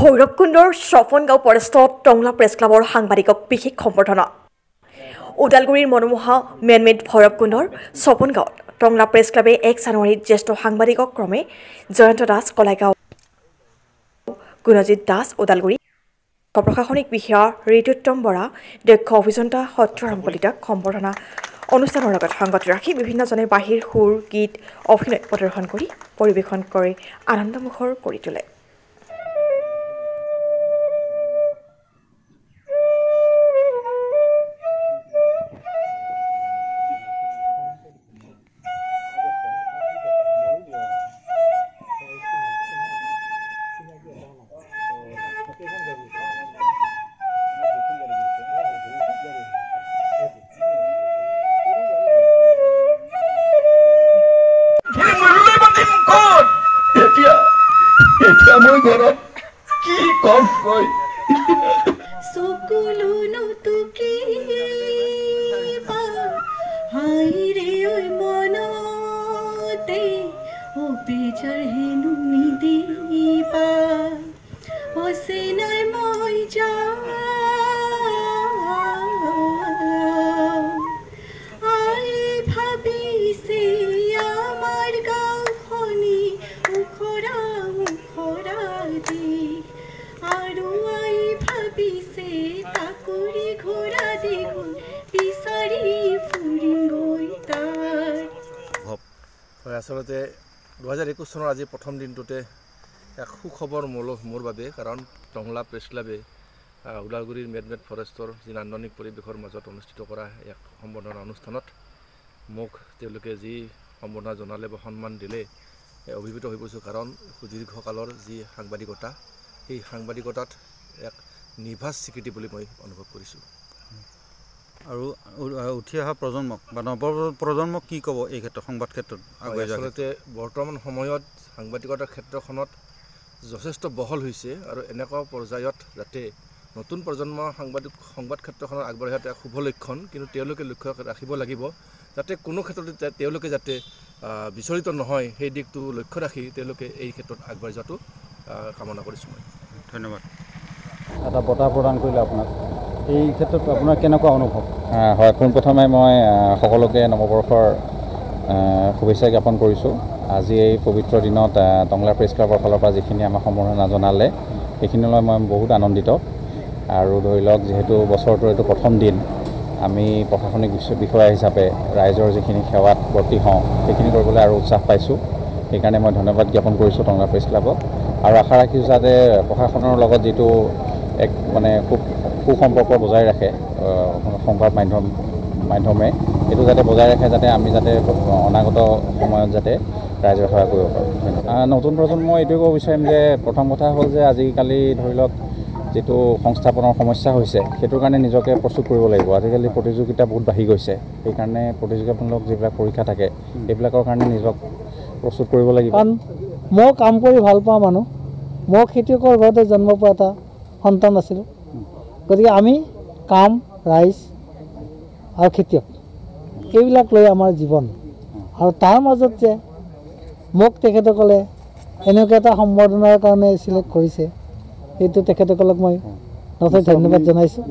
ভৈৰৱকুণ্ডৰ স্বপনগাঁও ফৰেষ্টত টংলা প্ৰেছ ক্লাবৰ সাংবাদিকক বিশেষ সম্বৰ্ধনা। ওদালগুৰিৰ মনোমোহা মেনমেড ভৈৰৱকুণ্ডৰ স্বপনগাঁৱত টংলা প্ৰেছ ক্লাবে 1 জানুৱাৰীত জ্যেষ্ঠ সাংবাদিকক ক্ৰমে জয়ন্ত দাস কলাইগাঁও, গুণজিৎ দাস ওদালগুৰি, প্ৰশাসনিক বিষয়া ঋতুত্তম বৰা, দক্ষ অভিযন্তা সত্যৰাম কলিতাক সম্বৰ্ধনা অনুষ্ঠানৰ লগত সংগতি ৰাখি বিভিন্নজনে বাহিৰ সুৰ, গীত, অভিনয় প্ৰদৰ্শন কৰি পৰিৱেশন কৰি আনন্দমুখৰ কৰি তোলে। মই ঘৰত কি কম কই সকলো নতুকি হাই ৰে ঐ মনতে ও বেজাৰ হেনো নিদিবা অচিনাই মই যা আই ভাবিছে আমাৰ গাঁওখনি উখৰা আৰু আই ভাবিছে তাকৰি ঘোঁৰা দেখোন বিচাৰি ফুৰিম গৈ তাৰ। হয়, আচলতে 2021 চনৰ আজি প্ৰথম দিনটোতে এক সুখবৰ মোৰ বাবে, কাৰণ টংলা প্ৰেছ ক্লাবে ওদালগুৰিৰ মেনমেড ফৰেষ্টৰ যি নান্দনিক পৰিৱেশৰ মাজত অনুষ্ঠিত কৰা এক সম্বৰ্ধনা অনুষ্ঠানত মোক তেওঁলোকে যি সম্বৰ্ধনা জনালে বা সন্মান দিলে অভিভূত হৈ পৰিছোঁ। কাৰণ দীৰ্ঘকালৰ যি সাংবাদিকতা, সেই সাংবাদিকতাত এক নিভাঁজ স্বীকৃতি বুলি মই অনুভৱ কৰিছোঁ। আৰু উঠি অহা প্ৰজন্মক বা নৱ প্ৰজন্মক কি ক'ব এই ক্ষেত্ৰত, সংবাদ ক্ষেত্ৰত? আচলতে বৰ্তমান সময়ত সাংবাদিকতাৰ ক্ষেত্ৰখনত যথেষ্ট বহল হৈছে আৰু এনেকুৱা পৰ্যায়ত যাতে নতুন প্ৰজন্মৰ সংবাদ ক্ষেত্ৰখনত আগবাঢ়ি অহাটো এক শুভ লক্ষণ, কিন্তু তেওঁলোকে লক্ষ্য ৰাখিব লাগিব যাতে কোনো ক্ষেত্ৰতে তেওঁলোকে যাতে বিচলিত নহয়, সেই দিশটো লক্ষ্য ৰাখি তেওঁলোকে এই ক্ষেত্ৰত আগবাঢ়ি যোৱাটো কামনা কৰিছোঁ মই। ধন্যবাদ। এটা বঁটা প্ৰদান কৰিলে আপোনাক, এই ক্ষেত্ৰত আপোনাৰ কেনেকুৱা অনুভৱ? হয়, পোনপ্ৰথমে মই সকলোকে নৱবৰ্ষৰ শুভেচ্ছা জ্ঞাপন কৰিছোঁ। আজি এই পবিত্ৰ দিনত টংলা প্ৰেছ ক্লাবৰ ফালৰ পৰা যিখিনি আমাক সম্বৰ্ধনা জনালে সেইখিনিলৈ মই বহুত আনন্দিত। আৰু ধৰি লওক, যিহেতু বছৰটোৰ এইটো প্ৰথম দিন, আমি প্ৰশাসনিক বিষয়া হিচাপে ৰাইজৰ যিখিনি সেৱাত ব্ৰতী হওঁ সেইখিনি কৰিবলৈ আৰু উৎসাহ পাইছোঁ। সেইকাৰণে মই ধন্যবাদ জ্ঞাপন কৰিছোঁ টংলা প্ৰেছ ক্লাবক, আৰু আশা ৰাখিছোঁ যাতে প্ৰশাসনৰ লগত যিটো এক খুব সুসম্পৰ্ক বজাই ৰাখে সংবাদ মাধ্যমে, এইটো যাতে বজাই ৰাখে, যাতে আমি অনাগত সময়ত যাতে ৰাইজৰ সেৱা কৰিব পাৰোঁ। নতুন প্ৰজন্মই এইটোৱে ক'ব বিচাৰিম যে প্ৰথম কথা হ'ল যে আজিকালি ধৰি লওক যিটো সংস্থাপনৰ সমস্যা হৈছে, সেইটোৰ কাৰণে নিজকে প্ৰস্তুত কৰিব লাগিব। আজিকালি প্ৰতিযোগিতা বহুত বাঢ়ি গৈছে, সেইকাৰণে প্ৰতিযোগিতামূলক যিবিলাক পৰীক্ষা থাকে সেইবিলাকৰ কাৰণে নিজক প্ৰস্তুত কৰিব লাগিব। কাৰণ মই কাম কৰি ভাল পোৱা মানুহ, মই খেতিয়কৰ ঘৰতে জন্ম পোৱা এটা সন্তান আছিলোঁ। গতিকে আমি কাম, ৰাইজ আৰু খেতিয়ক এইবিলাক লৈ আমাৰ জীৱন, আৰু তাৰ মাজত যে মোক তেখেতসকলে এনেকুৱা এটা সম্বৰ্ধনাৰ কাৰণে চিলেক্ট কৰিছে, সেইটো তেখেতসকলক মই নথৈ ধন্যবাদ জনাইছোঁ।